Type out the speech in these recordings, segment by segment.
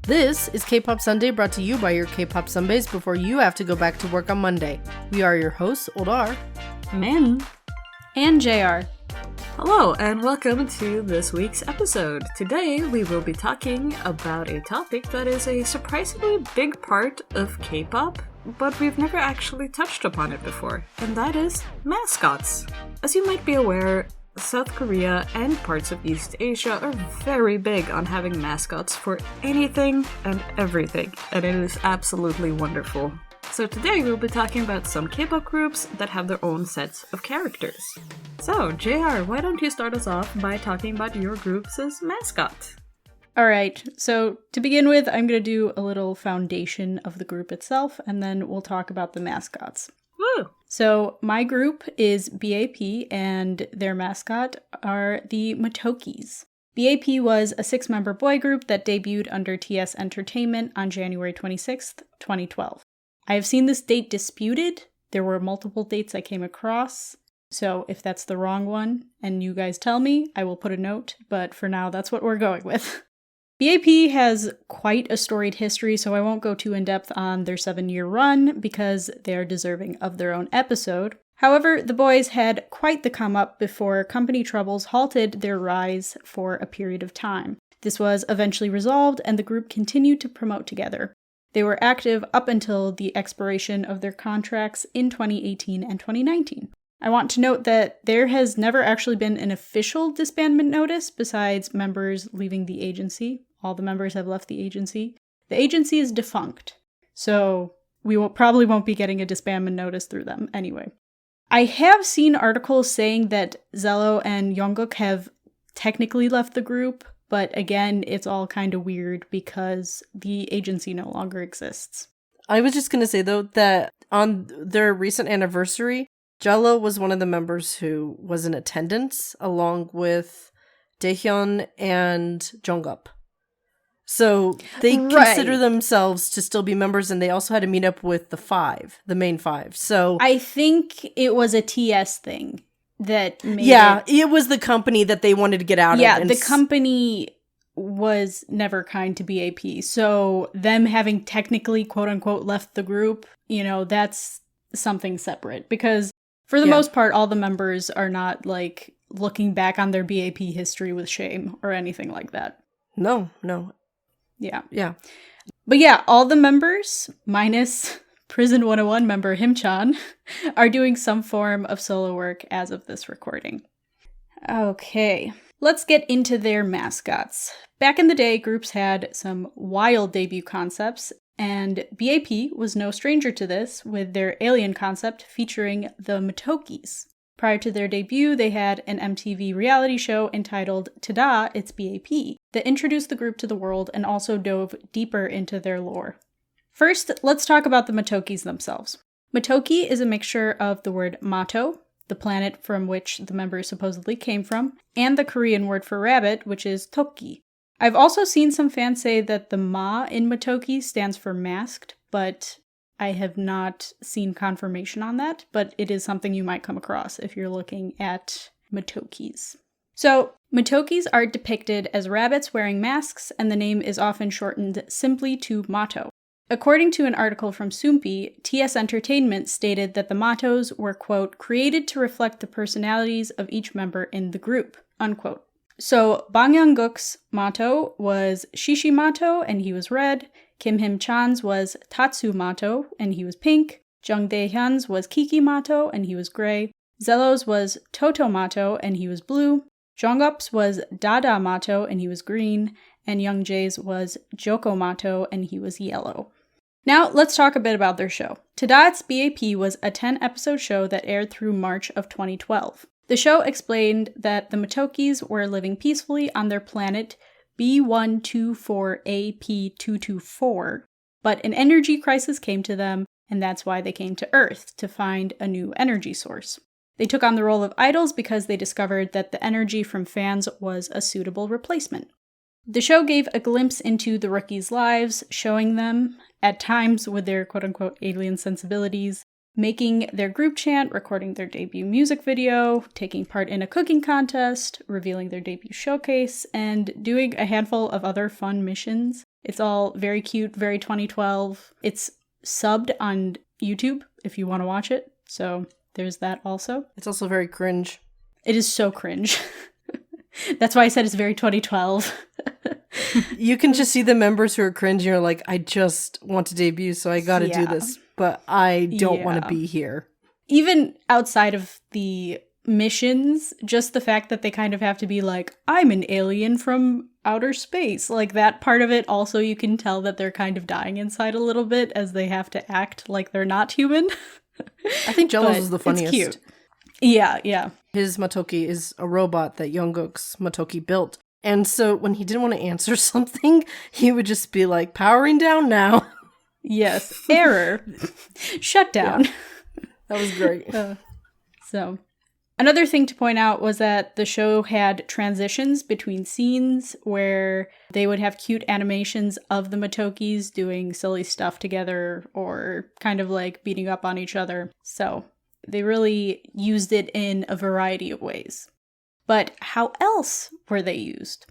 This is K-Pop Sunday, brought to you by your K-Pop Sunbaes before you have to go back to work on Monday. We are your hosts, Oldar, Min, and JR. Hello, and welcome to this week's episode. Today, we will be talking about a topic that is a surprisingly big part of K-pop, but we've never actually touched upon it before, and that is mascots. As you might be aware, South Korea and parts of East Asia are very big on having mascots for anything and everything, and it is absolutely wonderful. So today we'll be talking about some K-pop groups that have their own sets of characters. So, JR, why don't you start us off by talking about your group's mascot? Alright, so to begin with, I'm going to do a little foundation of the group itself, and then we'll talk about the mascots. Woo! So, my group is b.a.p, and their mascot are the Matokis. b.a.p was a 6-member boy group that debuted under TS Entertainment on January 26th, 2012. I have seen this date disputed. There were multiple dates I came across, so if that's the wrong one, and you guys tell me, I will put a note, but for now, that's what we're going with. b.a.p has quite a storied history, so I won't go too in-depth on their 7-year run because they're deserving of their own episode. However, the boys had quite the come-up before company troubles halted their rise for a period of time. This was eventually resolved, and the group continued to promote together. They were active up until the expiration of their contracts in 2018 and 2019. I want to note that there has never actually been an official disbandment notice besides members leaving the agency. All the members have left the agency. The agency is defunct, so we probably won't be getting a disbandment notice through them anyway. I have seen articles saying that Zello and Jungkook have technically left the group, but again, it's all kind of weird because the agency no longer exists. I was just going to say, though, that on their recent anniversary, Jello was one of the members who was in attendance, along with Daehyun and Jungkook. So they consider themselves to still be members, and they also had to meet up with the main five. So I think it was a TS thing that made it was the company that they wanted to get out of. Yeah, the company was never kind to b.a.p. So them having technically, quote-unquote, left the group, that's something separate. Because for the most part, all the members are not, looking back on their b.a.p. history with shame or anything like that. No. Yeah. Yeah. But yeah, all the members, minus Prison 101 member Himchan, are doing some form of solo work as of this recording. Okay, let's get into their mascots. Back in the day, groups had some wild debut concepts, and b.a.p was no stranger to this with their alien concept featuring the Matokis. Prior to their debut, they had an MTV reality show entitled Tada, It's b.a.p that introduced the group to the world and also dove deeper into their lore. First, let's talk about the Matokis themselves. Matoki is a mixture of the word Mato, the planet from which the members supposedly came from, and the Korean word for rabbit, which is Tokki. I've also seen some fans say that the Ma in Matoki stands for masked, but I have not seen confirmation on that, but it is something you might come across if you're looking at Matokis. So, Matokis are depicted as rabbits wearing masks, and the name is often shortened simply to Mato. According to an article from Sunbaes, TS Entertainment stated that the Matos were, quote, created to reflect the personalities of each member in the group, unquote. So, Bang Young-guk's Mato was Shishi Mato, and he was red. Kim Him-chan's was Tatsu Mato, and he was pink. Jung Dae-hyun's was Kiki Mato, and he was gray. Zello's was Toto Mato, and he was blue. Jungkook's was Dada Mato, and he was green. And Youngjae's was Joko Mato, and he was yellow. Now, let's talk a bit about their show. Tada, It's b.a.p was a 10-episode show that aired through March of 2012. The show explained that the Matokis were living peacefully on their planet B124AP224, but an energy crisis came to them, and that's why they came to Earth, to find a new energy source. They took on the role of idols because they discovered that the energy from fans was a suitable replacement. The show gave a glimpse into the rookies' lives, showing them, at times with their quote-unquote alien sensibilities, making their group chant, recording their debut music video, taking part in a cooking contest, revealing their debut showcase, and doing a handful of other fun missions. It's all very cute, very 2012. It's subbed on YouTube if you want to watch it, so there's that also. It's also very cringe. It is so cringe. That's why I said it's very 2012. You can just see the members who are cringe and you're like, I just want to debut, so I gotta do this, but I don't want to be here. Even outside of the missions, just the fact that they kind of have to be like, I'm an alien from outer space. Like, that part of it also, you can tell that they're kind of dying inside a little bit as they have to act like they're not human. I think Jello's is the funniest. It's cute. Yeah. His Matoki is a robot that Jungkook's Matoki built. And so when he didn't want to answer something, he would just be like, powering down now. Yes. Error. Shut down. Yeah. That was great. So, another thing to point out was that the show had transitions between scenes where they would have cute animations of the Matokis doing silly stuff together or kind of like beating up on each other. So, they really used it in a variety of ways. But how else were they used?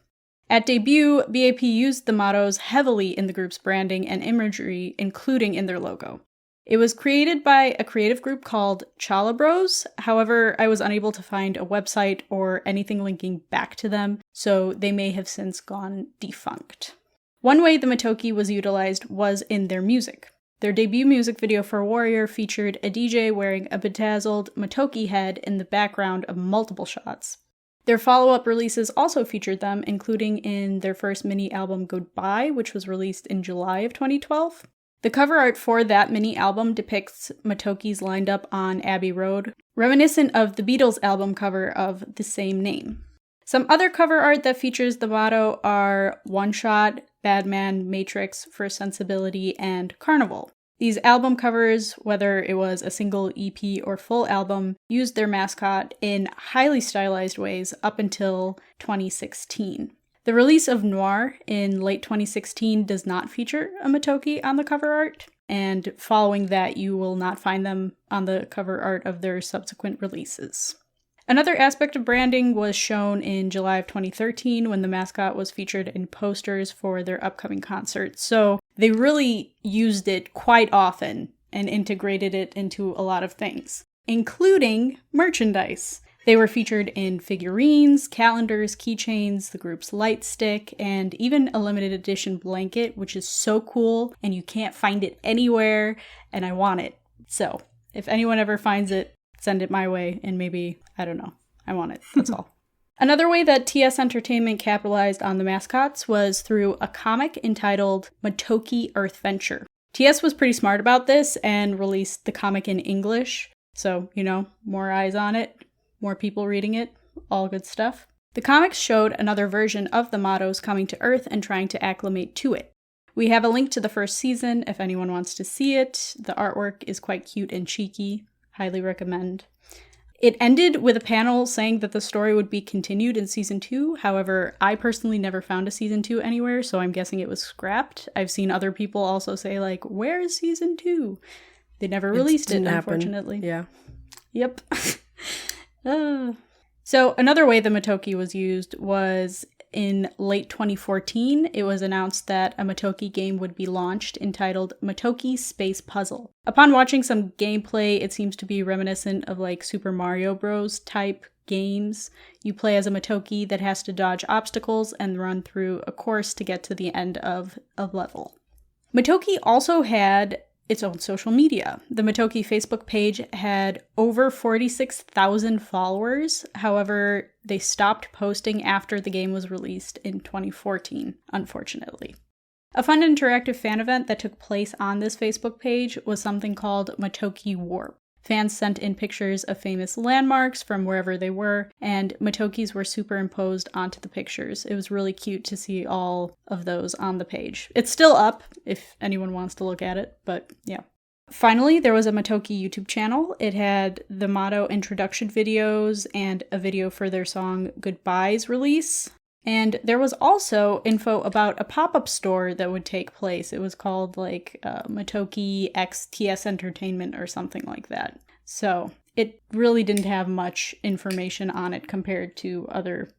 At debut, b.a.p used the mottos heavily in the group's branding and imagery, including in their logo. It was created by a creative group called Chala Bros. However, I was unable to find a website or anything linking back to them, so they may have since gone defunct. One way the Matoki was utilized was in their music. Their debut music video for Warrior featured a DJ wearing a bedazzled Matoki head in the background of multiple shots. Their follow-up releases also featured them, including in their first mini-album Goodbye, which was released in July of 2012. The cover art for that mini-album depicts Matokis lined up on Abbey Road, reminiscent of the Beatles album cover of the same name. Some other cover art that features the motto are One Shot, Badman, Matrix, For Sensibility, and Carnival. These album covers, whether it was a single EP or full album, used their mascot in highly stylized ways up until 2016. The release of Noir in late 2016 does not feature a Matoki on the cover art, and following that you will not find them on the cover art of their subsequent releases. Another aspect of branding was shown in July of 2013 when the mascot was featured in posters for their upcoming concert. So they really used it quite often and integrated it into a lot of things, including merchandise. They were featured in figurines, calendars, keychains, the group's light stick, and even a limited edition blanket, which is so cool and you can't find it anywhere, and I want it. So if anyone ever finds it, send it my way, and maybe, I don't know, I want it, that's all. Another way that TS Entertainment capitalized on the mascots was through a comic entitled Matoki Earth Venture. TS was pretty smart about this and released the comic in English, so, more eyes on it, more people reading it, all good stuff. The comics showed another version of the mottos coming to Earth and trying to acclimate to it. We have a link to the first season if anyone wants to see it. The artwork is quite cute and cheeky. Highly recommend. It ended with a panel saying that the story would be continued in season 2. However, I personally never found a season 2 anywhere, so I'm guessing it was scrapped. I've seen other people also say, where is season 2? They never released it, unfortunately. Yeah. Yep. So another way the Matoki was used was in late 2014. It was announced that a Matoki game would be launched entitled Matoki Space Puzzle. Upon watching some gameplay, it seems to be reminiscent of Super Mario Bros. Type games. You play as a Matoki that has to dodge obstacles and run through a course to get to the end of a level. Matoki also had its own social media. The Matoki Facebook page had over 46,000 followers. However, they stopped posting after the game was released in 2014, unfortunately. A fun interactive fan event that took place on this Facebook page was something called Matoki Warp. Fans sent in pictures of famous landmarks from wherever they were, and Matokis were superimposed onto the pictures. It was really cute to see all of those on the page. It's still up if anyone wants to look at it, but yeah. Finally, there was a Matoki YouTube channel. It had the motto introduction videos and a video for their song Goodbye's release. And there was also info about a pop-up store that would take place. It was called like Matoki X TS Entertainment or something like that. So it really didn't have much information on it compared to other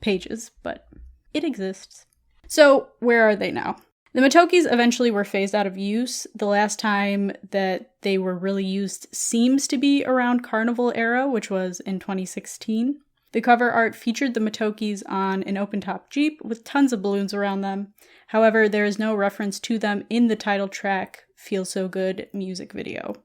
pages, but it exists. So where are they now? The Matokis eventually were phased out of use. The last time that they were really used seems to be around Carnival era, which was in 2016. The cover art featured the Matokis on an open-top Jeep with tons of balloons around them. However, there is no reference to them in the title track Feel So Good music video.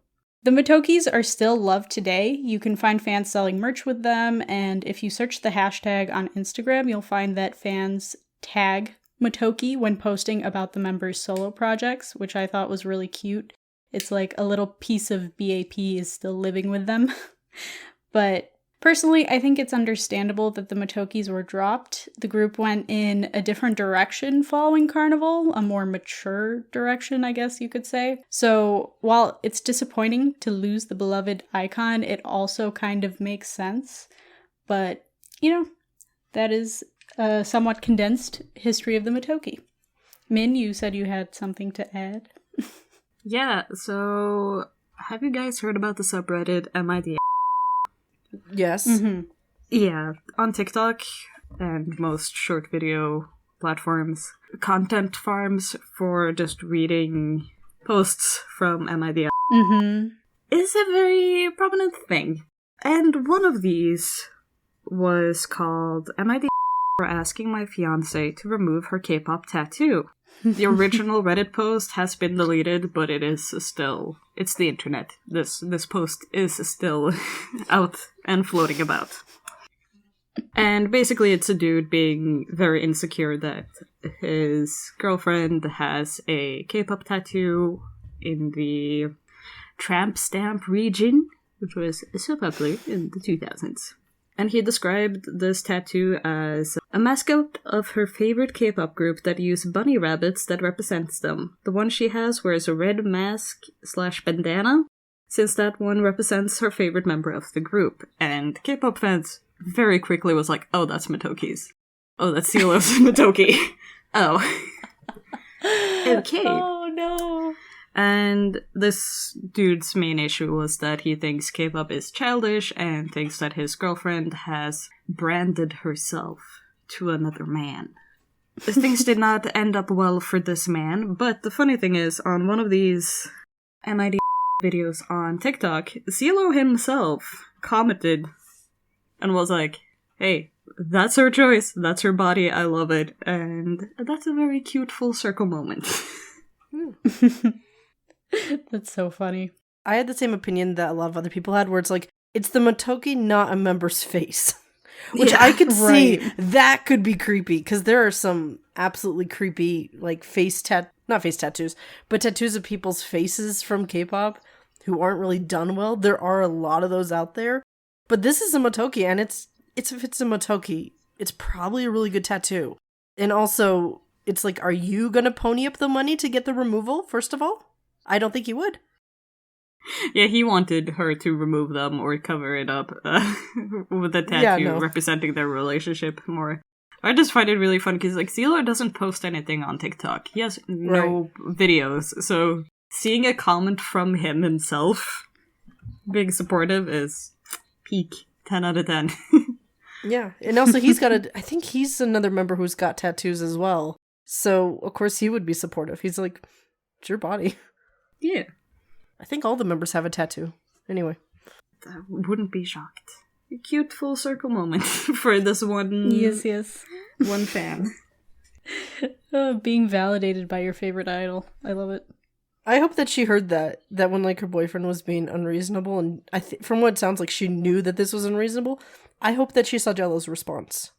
The Matokis are still loved today. You can find fans selling merch with them, and if you search the hashtag on Instagram, you'll find that fans tag Matoki when posting about the members' solo projects, which I thought was really cute. It's like a little piece of b.a.p is still living with them. But personally, I think it's understandable that the Matokis were dropped. The group went in a different direction following Carnival, a more mature direction, I guess you could say. So while it's disappointing to lose the beloved icon, it also kind of makes sense. But, you know, that is a somewhat condensed history of the Matoki. Min, you said you had something to add? Yeah, so have you guys heard about the subreddit MID? Yes. Mm-hmm. Yeah, on TikTok and most short video platforms, content farms for just reading posts from MID Mm-hmm. is a very prominent thing. And one of these was called MID for asking my fiancé to remove her K-pop tattoo. The original Reddit post has been deleted, but it is still... It's the internet. This post is still out and floating about. And basically it's a dude being very insecure that his girlfriend has a K-pop tattoo in the tramp stamp region, which was so popular in the 2000s. And he described this tattoo as a mascot of her favorite K-pop group that use bunny rabbits that represents them. The one she has wears a red mask/bandana, since that one represents her favorite member of the group. And K-pop fans very quickly was like, oh, that's Matoki's. Oh, that's CeeLo's Matoki. Oh. Okay. Oh, no. And this dude's main issue was that he thinks K-pop is childish and thinks that his girlfriend has branded herself to another man. Things did not end up well for this man, but the funny thing is, on one of these MID videos on TikTok, CeeLo himself commented and was like, hey, that's her choice, that's her body, I love it, and that's a very cute full circle moment. That's so funny. I had the same opinion that a lot of other people had, where it's like, it's the Matoki, not a member's face. Which Yeah, I could see right. that could be creepy, because there are some absolutely creepy, like, not face tattoos, but tattoos of people's faces from K-pop who aren't really done well. There are a lot of those out there. But this is a Matoki, and it's if it's a Matoki, it's probably a really good tattoo. And also, it's like, are you gonna pony up the money to get the removal, first of all? I don't think he would. Yeah, he wanted her to remove them or cover it up with a tattoo representing their relationship more. I just find it really fun because, like, CeeLo doesn't post anything on TikTok. He has no videos, so seeing a comment from him himself being supportive is peak 10 out of 10. Yeah, and also I think he's another member who's got tattoos as well. So, of course, he would be supportive. He's like, it's your body. Yeah. I think all the members have a tattoo. Anyway. I wouldn't be shocked. A cute full circle moment for this one. Yes. One fan. Being validated by your favorite idol. I love it. I hope that she heard that when, like, her boyfriend was being unreasonable, and from what it sounds like, she knew that this was unreasonable. I hope that she saw Jello's response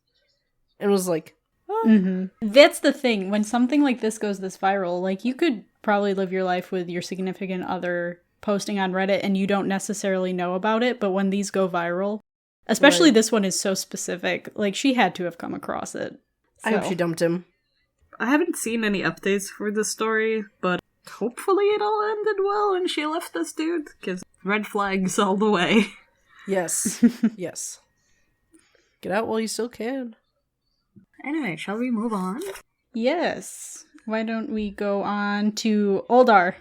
and was like, oh. Mm-hmm. That's the thing. When something like this goes this viral, like, you could probably live your life with your significant other posting on Reddit and you don't necessarily know about it, but when these go viral, especially this one is so specific, like, she had to have come across it. So. I hope she dumped him. I haven't seen any updates for the story, but hopefully it all ended well and she left this dude, because red flags all the way. Yes. Yes. Get out while you still can. Anyway, shall we move on? Yes. Why don't we go on to Oldar?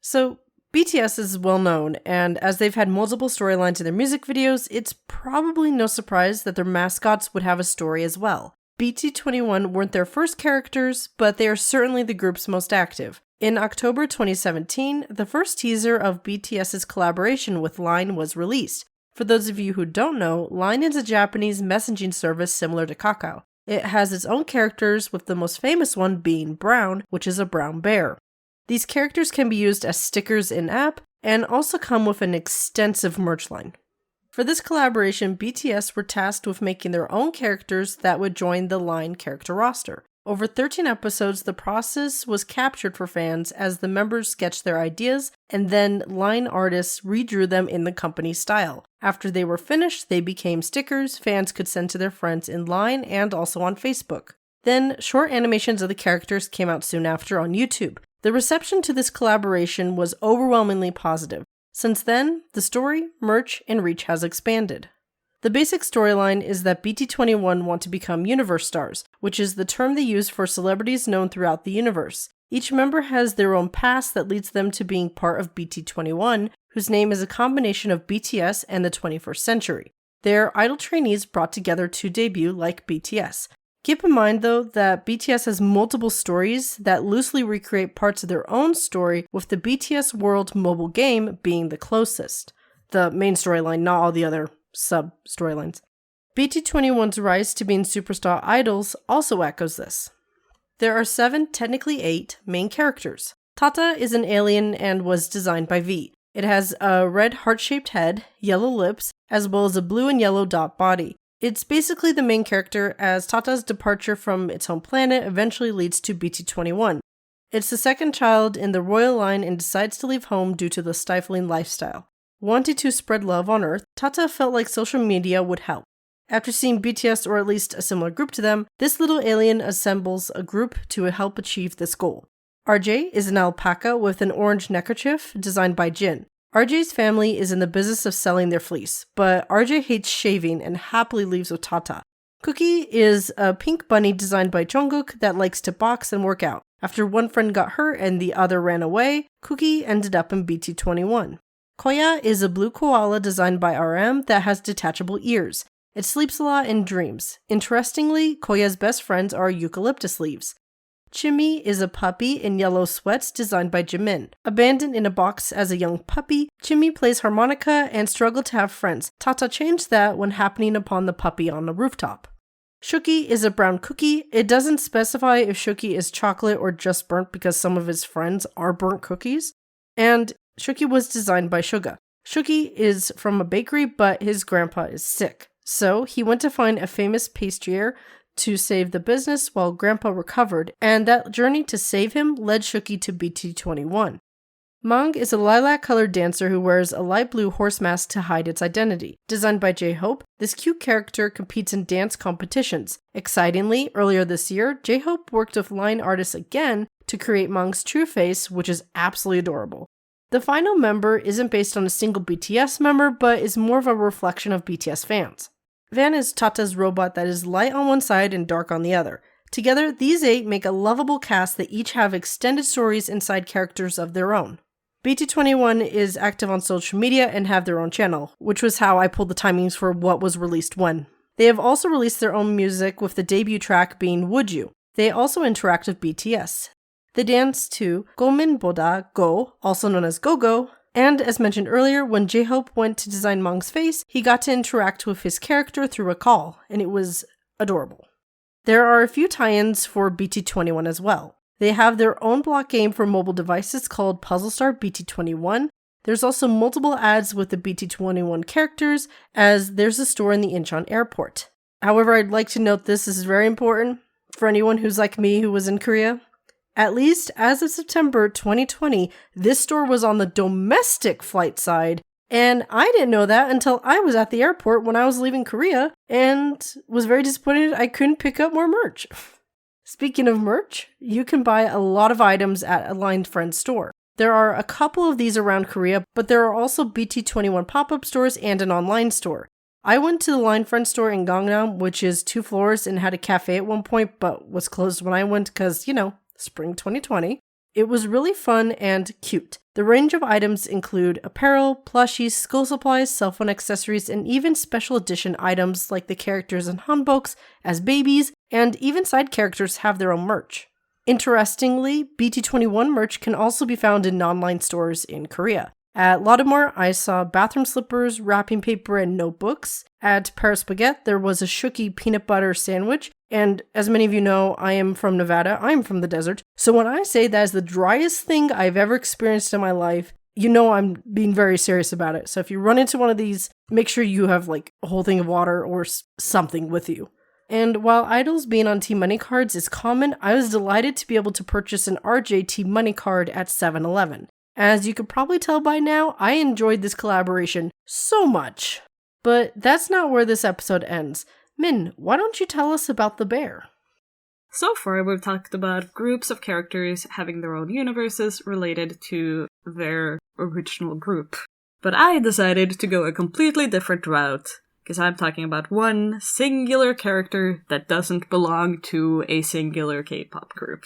So, BTS is well known, and as they've had multiple storylines in their music videos, it's probably no surprise that their mascots would have a story as well. BT21 weren't their first characters, but they are certainly the group's most active. In October 2017, the first teaser of BTS's collaboration with Line was released. For those of you who don't know, Line is a Japanese messaging service similar to Kakao. It has its own characters, with the most famous one being Brown, which is a brown bear. These characters can be used as stickers in-app, and also come with an extensive merch line. For this collaboration, BTS were tasked with making their own characters that would join the Line character roster. Over 13 episodes, the process was captured for fans as the members sketched their ideas, and then Line artists redrew them in the company's style. After they were finished, they became stickers fans could send to their friends in Line and also on Facebook. Then, short animations of the characters came out soon after on YouTube. The reception to this collaboration was overwhelmingly positive. Since then, the story, merch, and reach has expanded. The basic storyline is that BT21 want to become universe stars, which is the term they use for celebrities known throughout the universe. Each member has their own past that leads them to being part of BT21, whose name is a combination of BTS and the 21st century. They are idol trainees brought together to debut like BTS. Keep in mind, though, that BTS has multiple stories that loosely recreate parts of their own story, with the BTS World mobile game being the closest. The main storyline, not all the other sub-storylines. BT21's rise to being superstar idols also echoes this. There are 7, technically 8, main characters. Tata is an alien and was designed by V. It has a red heart-shaped head, yellow lips, as well as a blue and yellow dot body. It's basically the main character, as Tata's departure from its home planet eventually leads to BT21. It's the second child in the royal line and decides to leave home due to the stifling lifestyle. Wanting to spread love on Earth, Tata felt like social media would help. After seeing BTS, or at least a similar group to them, this little alien assembles a group to help achieve this goal. RJ is an alpaca with an orange neckerchief designed by Jin. RJ's family is in the business of selling their fleece, but RJ hates shaving and happily leaves with Tata. Cookie is a pink bunny designed by Jungkook that likes to box and work out. After one friend got hurt and the other ran away, Cookie ended up in BT21. Koya is a blue koala designed by RM that has detachable ears. It sleeps a lot and dreams. Interestingly, Koya's best friends are eucalyptus leaves. Chimmy is a puppy in yellow sweats designed by Jimin. Abandoned in a box as a young puppy, Chimmy plays harmonica and struggled to have friends. Tata changed that when happening upon the puppy on the rooftop. Shuki is a brown cookie. It doesn't specify if Shuki is chocolate or just burnt because some of his friends are burnt cookies. And Shuki was designed by Suga. Shuki is from a bakery, but his grandpa is sick. So he went to find a famous pastrier to save the business while Grandpa recovered, and that journey to save him led Shuki to BT21. Mang is a lilac-colored dancer who wears a light blue horse mask to hide its identity. Designed by J-Hope, this cute character competes in dance competitions. Excitingly, earlier this year, J-Hope worked with line artists again to create Mang's true face, which is absolutely adorable. The final member isn't based on a single BTS member, but is more of a reflection of BTS fans. Van is Tata's robot that is light on one side and dark on the other. Together, these 8 make a lovable cast that each have extended stories and side characters of their own. BT21 is active on social media and have their own channel, which was how I pulled the timings for what was released when. They have also released their own music, with the debut track being Would You. They also interact with BTS. They dance to Gomin Boda Go, also known as Go-Go, and as mentioned earlier, when J-Hope went to design Mang's face, he got to interact with his character through a call, and it was adorable. There are a few tie-ins for BT21 as well. They have their own block game for mobile devices called Puzzle Star BT21. There's also multiple ads with the BT21 characters, as there's a store in the Incheon airport. However, I'd like to note this is very important for anyone who's like me who was in Korea. At least as of September 2020, this store was on the domestic flight side, and I didn't know that until I was at the airport when I was leaving Korea, and was very disappointed I couldn't pick up more merch. Speaking of merch, you can buy a lot of items at Aligned Friends store. There are a couple of these around Korea, but there are also BT21 pop-up stores and an online store. I went to the Line Friend store in Gangnam, which is 2 floors and had a cafe at one point, but was closed when I went because, spring 2020. It was really fun and cute. The range of items include apparel, plushies, school supplies, cell phone accessories, and even special edition items like the characters in hanboks as babies, and even side characters have their own merch. Interestingly, BT21 merch can also be found in online stores in Korea. At Laudamore, I saw bathroom slippers, wrapping paper, and notebooks. At Paris Baguette, there was a Shooky peanut butter sandwich. And as many of you know, I am from Nevada. I am from the desert. So when I say that is the driest thing I've ever experienced in my life, you know I'm being very serious about it. So if you run into one of these, make sure you have like a whole thing of water or something with you. And while idols being on Team Money cards is common, I was delighted to be able to purchase an RJ Team Money card at 7-Eleven. As you could probably tell by now, I enjoyed this collaboration so much. But that's not where this episode ends. Min, why don't you tell us about the bear? So far, we've talked about groups of characters having their own universes related to their original group. But I decided to go a completely different route, because I'm talking about one singular character that doesn't belong to a singular K-pop group.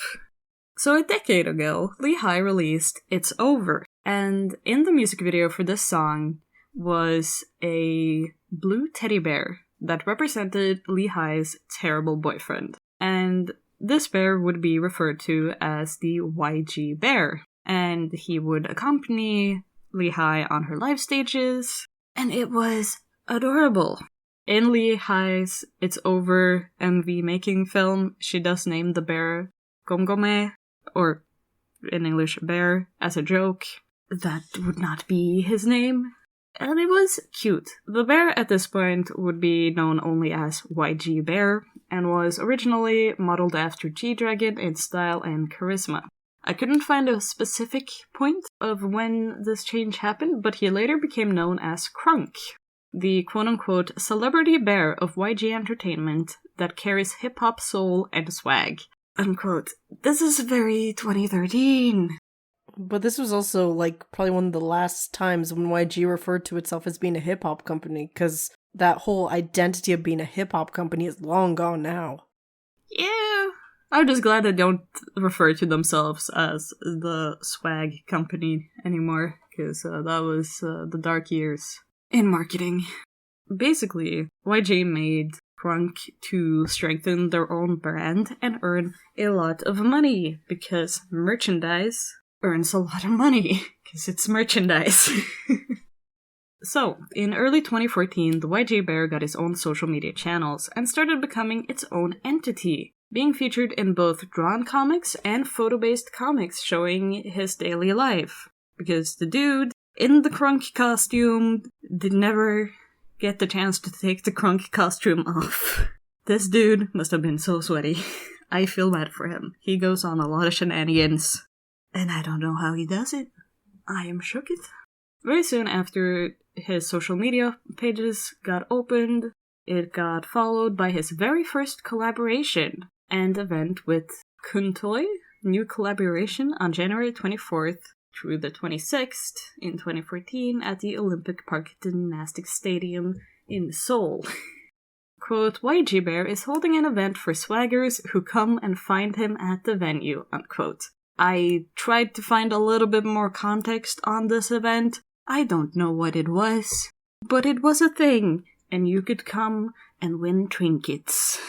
So a decade ago, Lee released It's Over, and in the music video for this song was a blue teddy bear that represented Lee's terrible boyfriend. And this bear would be referred to as the YG bear, and he would accompany Lee on her live stages, and it was adorable. In Lee's It's Over MV making film, she does name the bear Gomgome, or in English, bear, as a joke. That would not be his name. And it was cute. The bear at this point would be known only as YG Bear, and was originally modeled after G-Dragon in style and charisma. I couldn't find a specific point of when this change happened, but he later became known as KRUNK, the quote-unquote celebrity bear of YG Entertainment that carries hip-hop soul and swag. Unquote. This is very 2013. But this was also, probably one of the last times when YG referred to itself as being a hip-hop company, because that whole identity of being a hip-hop company is long gone now. Yeah. I'm just glad they don't refer to themselves as the swag company anymore, because that was the dark years in marketing. Basically, YG made KRUNK to strengthen their own brand and earn a lot of money, because merchandise earns a lot of money, because it's merchandise. So, in early 2014, the YG Bear got his own social media channels and started becoming its own entity, being featured in both drawn comics and photo-based comics showing his daily life. Because the dude in the KRUNK costume did never get the chance to take the KRUNK costume off. This dude must have been so sweaty. I feel bad for him. He goes on a lot of shenanigans, and I don't know how he does it. I am shooketh. Very soon after his social media pages got opened, it got followed by his very first collaboration and event with Kuntoy, new collaboration on January 24th through the 26th in 2014 at the Olympic Park Gymnastics Stadium in Seoul. Quote, YG Bear is holding an event for swaggers who come and find him at the venue, unquote. I tried to find a little bit more context on this event. I don't know what it was, but it was a thing, and you could come and win trinkets.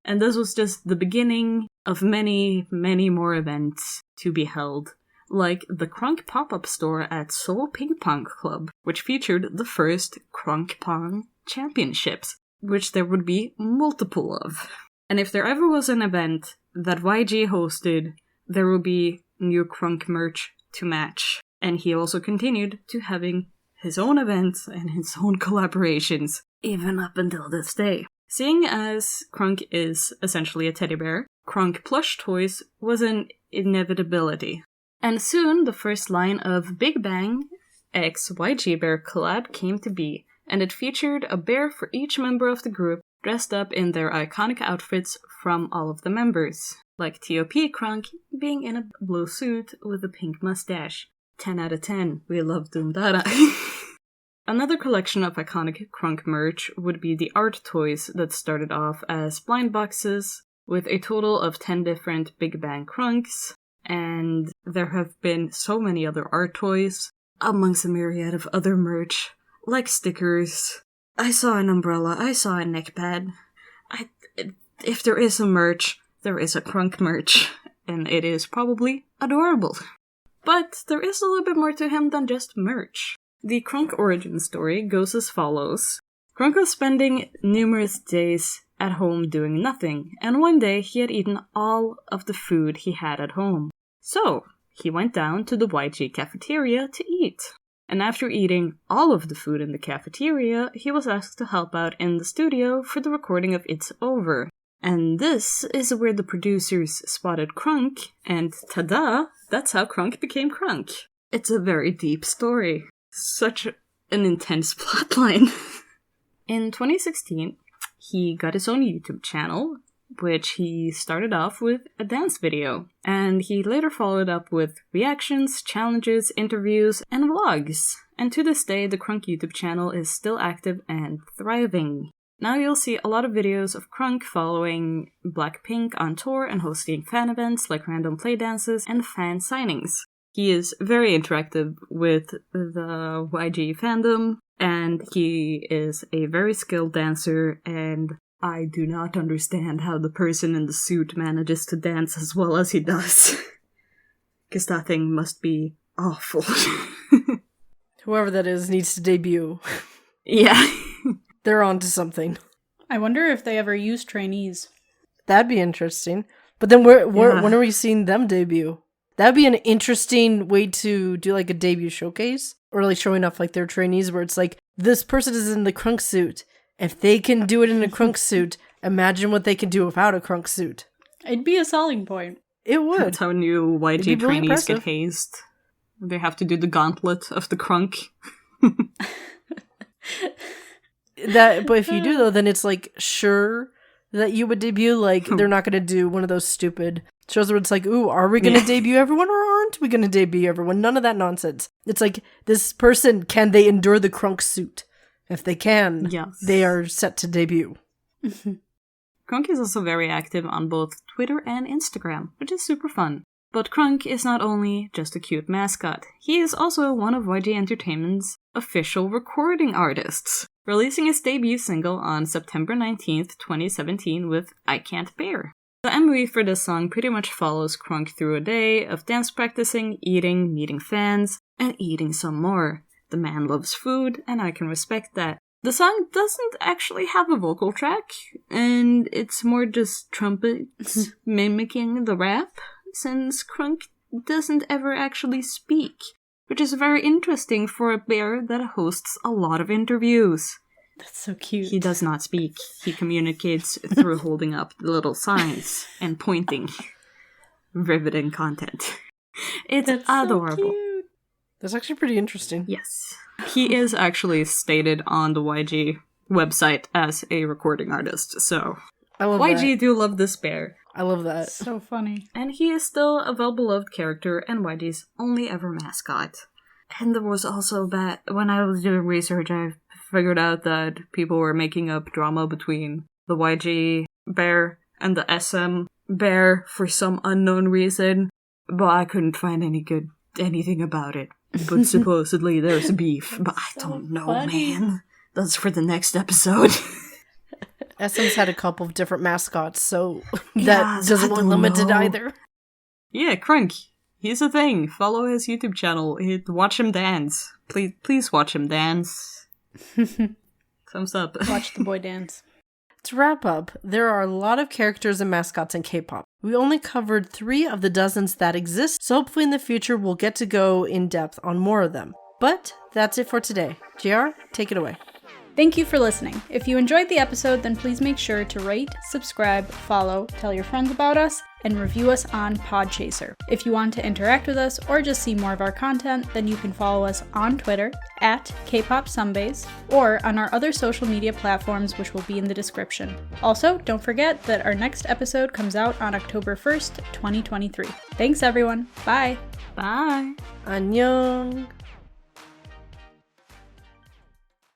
And this was just the beginning of many, many more events to be held, like the KRUNK pop-up store at Seoul Ping Pong Club, which featured the first KRUNK Pong Championships, which there would be multiple of. And if there ever was an event that YG hosted, there will be new KRUNK merch to match. And he also continued to having his own events and his own collaborations, even up until this day. Seeing as KRUNK is essentially a teddy bear, KRUNK plush toys was an inevitability. And soon the first line of Big Bang x YG Bear collab came to be, and it featured a bear for each member of the group dressed up in their iconic outfits from all of the members, like T.O.P. KRUNK being in a blue suit with a pink mustache. 10 out of 10. We love Doomdara. Another collection of iconic KRUNK merch would be the art toys that started off as blind boxes, with a total of 10 different Big Bang KRUNKs, and there have been so many other art toys, amongst a myriad of other merch, like stickers. I saw an umbrella, I saw a neck pad. If there is a merch, there is a KRUNK merch, and it is probably adorable. But there is a little bit more to him than just merch. The KRUNK origin story goes as follows. KRUNK was spending numerous days at home doing nothing, and one day he had eaten all of the food he had at home. So, he went down to the YG cafeteria to eat. And after eating all of the food in the cafeteria, he was asked to help out in the studio for the recording of It's Over. And this is where the producers spotted KRUNK, and tada, that's how KRUNK became KRUNK. It's a very deep story. Such an intense plotline. In 2016, he got his own YouTube channel, which he started off with a dance video, and he later followed up with reactions, challenges, interviews, and vlogs. And to this day, the KRUNK YouTube channel is still active and thriving. Now you'll see a lot of videos of KRUNK following Blackpink on tour and hosting fan events like random play dances and fan signings. He is very interactive with the YG fandom, and he is a very skilled dancer, and I do not understand how the person in the suit manages to dance as well as he does. Because that thing must be awful. Whoever that is needs to debut. Yeah. They're on to something. I wonder if they ever use trainees. That'd be interesting. But then when are we seeing them debut? That'd be an interesting way to do like a debut showcase. Or like showing off like their trainees where it's like, this person is in the KRUNK suit. If they can do it in a KRUNK suit, imagine what they can do without a KRUNK suit. It'd be a selling point. It would. That's how new YG really trainees impressive. get hazed. They have to do the gauntlet of the KRUNK. But if you do though, then it's like sure that you would debut. Like they're not gonna do one of those stupid shows where it's like, ooh, are we gonna debut everyone or aren't we gonna debut everyone? None of that nonsense. It's like, this person, can they endure the KRUNK suit? If they can, Yes. they are set to debut. KRUNK is also very active on both Twitter and Instagram, which is super fun. But KRUNK is not only just a cute mascot, he is also one of YG Entertainment's official recording artists, releasing his debut single on September 19th, 2017 with I Can't Bear. The MV for this song pretty much follows KRUNK through a day of dance practicing, eating, meeting fans, and eating some more. The man loves food, and I can respect that. The song doesn't actually have a vocal track, and it's more just trumpets mimicking the rap, since KRUNK doesn't ever actually speak, which is very interesting for a bear that hosts a lot of interviews. That's so cute. He does not speak. He communicates through holding up the little signs and pointing. Riveting content. It's That's adorable. So cute. That's actually pretty interesting. Yes. He is actually stated on the YG website as a recording artist, so I love YG that. do love this bear. I love that. So funny. And he is still a well-beloved character and YG's only ever mascot. And there was also that, when I was doing research, I figured out that people were making up drama between the YG bear and the SM bear for some unknown reason, but I couldn't find anything about it. But supposedly there's beef, but I don't know, funny. man. That's for the next episode. SM's had a couple of different mascots, so Yes, that doesn't I look don't limited know. either. Yeah, KRUNK. He's a thing. Follow his YouTube channel. Watch him dance. Please watch him dance. Thumbs up. Watch the boy dance. To wrap up, there are a lot of characters and mascots in K-pop. We only covered 3 of the dozens that exist, so hopefully in the future we'll get to go in depth on more of them. But that's it for today. JR, take it away. Thank you for listening. If you enjoyed the episode, then please make sure to rate, subscribe, follow, tell your friends about us, and review us on Podchaser. If you want to interact with us or just see more of our content, then you can follow us on Twitter at K-pop Sunbaes or on our other social media platforms, which will be in the description. Also, don't forget that our next episode comes out on October 1st, 2023. Thanks everyone. Bye! Bye. Annyeong.